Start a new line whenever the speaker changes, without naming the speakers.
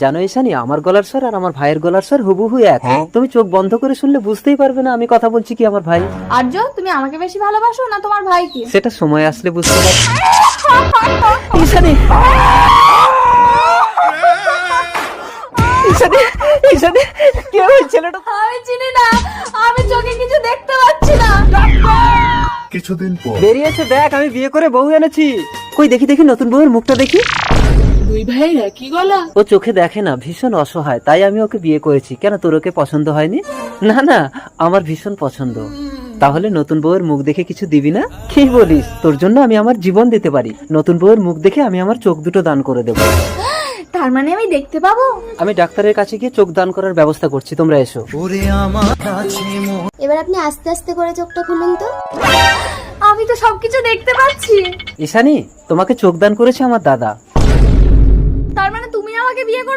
জানো ঈশানী, আমার গলার স্বর আর আমার ভাইয়ের গলার স্বর হুবহু এক। তুমি চোখ বন্ধ করে শুনলে বুঝতেই পারবে না আমি কথা বলছি কি আমার ভাই।
আর্য, তুমি আমাকে বেশি ভালোবাসো না তোমার ভাইকে?
সেটা সময় আসলে বুঝতে পারবে। ঈশানী, ঈশানী, ঈশানী, কি হয়েছে ছেলেটা?
আমি চিনি না, আমি চোখে কিছু দেখতে পাচ্ছি না।
কিছুদিন পর
বেরিয়েছে, দেখ আমি বিয়ে করে বউ এনেছি। কই দেখি দেখি নতুন বউয়ের মুখটা দেখি।
দুই ভাইয়ের একই গলা।
ও চোখে দেখে না, ভীষণ অসহায়, তাই আমি ওকে বিয়ে করেছি। কেন, তোর ওকে পছন্দ হয়নি? না না, আমার ভীষণ পছন্দ। তাহলে নতুন বউয়ের মুখ দেখে কিছু দিবি না? কি বলিস, তোর জন্য আমি আমার জীবন দিতে পারি। নতুন বউয়ের মুখ দেখে আমি আমার চোখ দুটো দান করে দেব।
তার মানে আমি দেখতে পাবো?
আমি ডাক্তারের কাছে গিয়ে চোখ দান করার ব্যবস্থা করছি, তোমরা এসো।
এবার আপনি আস্তে আস্তে করে চোখটা খুলুন তো।
আমি তো সবকিছু দেখতে পাচ্ছি।
ঈশানী, তোমাকে চোখ দান করেছে আমার দাদা।
তার মানে তুমি আমাকে বিয়ে করে